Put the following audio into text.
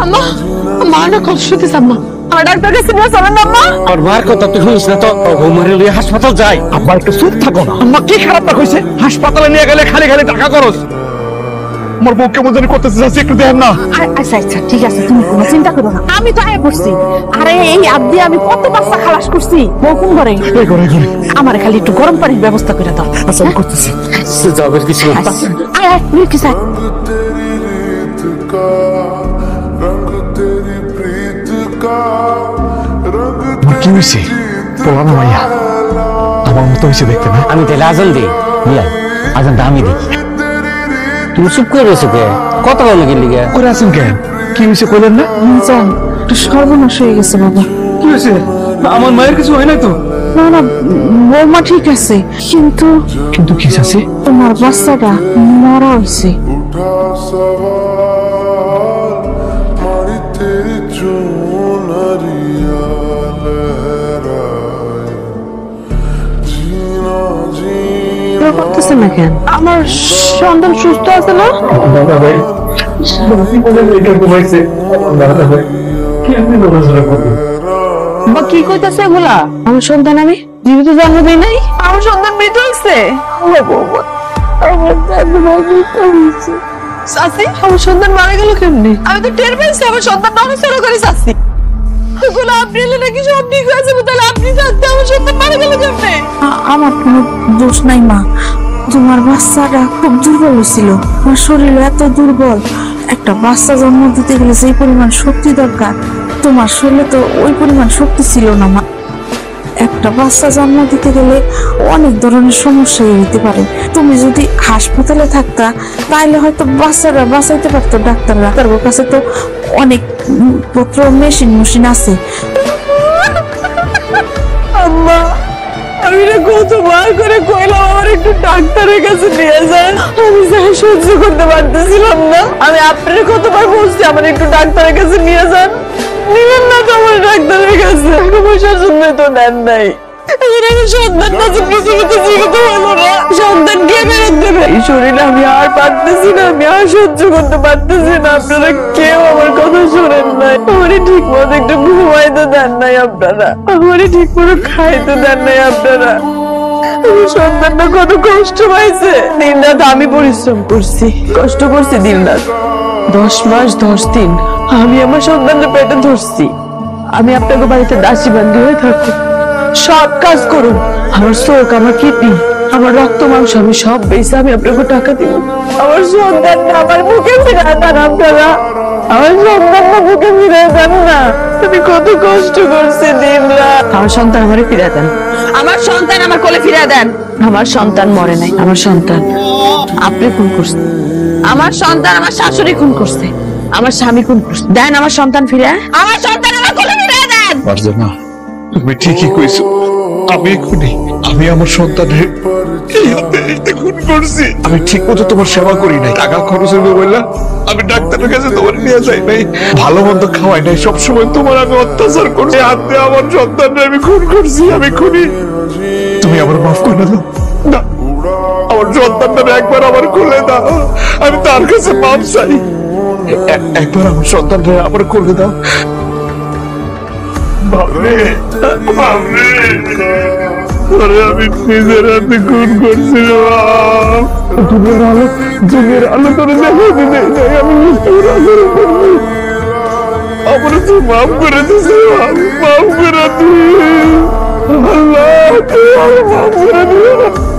আম্মা মা না কষ্ট দিছে আম্মা আমার ডাক্তার কাছে নিয়ে চলেন না আম্মা আর মার কথা তুই শুনিস না তো ঘুমারে লিয়ে হাসপাতাল যাই আব্বা একটু চুপ থাকো না আম্মা কি খারাপটা কইছে হাসপাতালে নিয়ে গেলে খালি খালি টাকা খরচ আমার বউ কেমন জানি করতেছে যাচ্ছে একটু দেখেন না আচ্ছা আচ্ছা ঠিক আছে তুমি কোনো চিন্তা করো না আমি তো আয় পড়ছি আরে এই আব্দি আমি কত বাচ্চা খালাস করছি বউ কোন ঘরে এই করে আমার খালি একটু গরম পানির ব্যবস্থা করে দাও আচ্ছা আমি করতেছি যাবের কিছু না আয় আয় নিয়ে কি চাই কি হয়েছে বলা না মাইয়া আমার মতো হয়েছে দেখতে না আমি তাহলে আজান দিই মিলাই আজানটা আমি দিই তুমি চুপ করে রয়েছো কে কথা বলো কি লিগে করে আছেন কেন কি হয়েছে কইলেন না জান একটু সর্বনাশ হয়ে গেছে বাবা কি হয়েছে আমার মায়ের কিছু হয় নাই তো না না বৌমা ঠিক আছে কিন্তু কিন্তু কি আছে তোমার বাচ্চাটা মরা হয়েছে করতেছেন না কেন আমার সন্তান সুস্থ আছে না বা কি কইতাছে এগুলা আমার সন্তান আমি জীবিত জন্ম দিই নাই আমার সন্তান মৃত হয়েছে চাচি আমার সন্তান মারা গেল কেমনি আমি তো টের পেয়েছি আমার সন্তান নড়াচড়া করে চাচি ওগুলো আপনি এলে নাকি সব ঠিক হয়ে যাবে তাহলে আপনি জানতে আমার সন্তান মারা গেল কেমনে আমার কোনো দোষ নাই মা তোমার বাচ্চাটা খুব দুর্বল ছিল আমার শরীর এত দুর্বল একটা বাচ্চা জন্ম দিতে গেলে যে পরিমাণ শক্তি দরকার তোমার শরীরে তো ওই পরিমাণ শক্তি ছিল না মা একটা বাচ্চা জন্ম দিতে গেলে অনেক ধরনের সমস্যা হইতে পারে তুমি যদি হাসপাতালে থাকতা তাহলে হয়তো বাচ্চারা বাঁচাইতে পারতো ডাক্তাররা তার কাছে তো অনেক পত্র মেশিন আছে আম্মা আমি না কতবার করে কইলাম আমার একটু ডাক্তারের কাছে নিয়ে যান আমি যাই সহ্য করতে পারতেছিলাম না আমি আপনার কতবার বলছি আমার একটু ডাক্তারের কাছে নিয়ে যান নিলেন না তো আমার ডাক্তারের কাছে টাকা পয়সার জন্য তো দেন নাই সন্তান কে ফেরত দেবে এই শরীরে আমি আর পারতেছি না আমি আর সহ্য করতে পারতেছি না আপনারা কেউ আমার কথা শোনেন নাই আমারই ঠিক মতো একটু ঘুমাইতে দেন নাই আপনারা আমারই ঠিক মতো খাইতে দেন নাই আপনারা আমার সন্তানটা কত কষ্ট পাইছে দিন রাত আমি পরিশ্রম করছি কষ্ট করছি দিন রাত 10 মাস 10 দিন আমি আমার সন্তানটা পেটে ধরছি আমি আপনাকে বাড়িতে দাসী বান্দি হয়ে থাকবো সব কাজ করুন আমার চোখ আমার কিডনি আমার রক্ত মাংস আমি সব বেঁচে আমি আপনাকে টাকা দিব আমার সন্তানটা আমার মুখে ফিরায় দেন আপনারা আমার সন্তানটা মুখে ফিরায় দেন না আমি কত কষ্ট করছি দিন রাত আমার সন্তান আমারে ফিরায় দেন আমার সন্তান আমার কোলে ফিরায় দেন আমার সন্তান মরে নাই আমার সন্তান আপনি খুন করছেন আমার সন্তান আমার শাশুড়ি খুন করছে আমার স্বামী খুন করছে দেন আমার সন্তান ফিরে আমার সন্তান আমার কোলে ফিরিয়ে দেন মার্জনা তুমি ঠিকই কইছো আমি খুনি আমি আমার সন্তানের খুন করছি আমি ঠিক মতো তোমার সেবা করি নাই টাকা খরচ হইবে বললা আমি ডাক্তারের কাছে তোমার নিয়ে যাই নাই ভালো মন্দ খাওয়াই নাই সবসময় তোমার আমি অত্যাচার করছি হাত দিয়ে আমার সন্তানের আমি খুন করছি আমি খুনি তুমি আমার মাফ করে দাও না আমার সন্তানটা একবার আমার কোলে দাও আমি তার কাছে মাফ চাই একবার আমার সন্তানটা আমার কোলে দাও বাবরে বাবরে আমি নিজের হাতে খুন করছিলাম যুগের আলো তোর দেখা দিতে আমি মৃত্যুর আলোর করবো আমার তুই মাফ করে দিস মাফ করে তুই আল্লাহ তুই মাফ করে দিস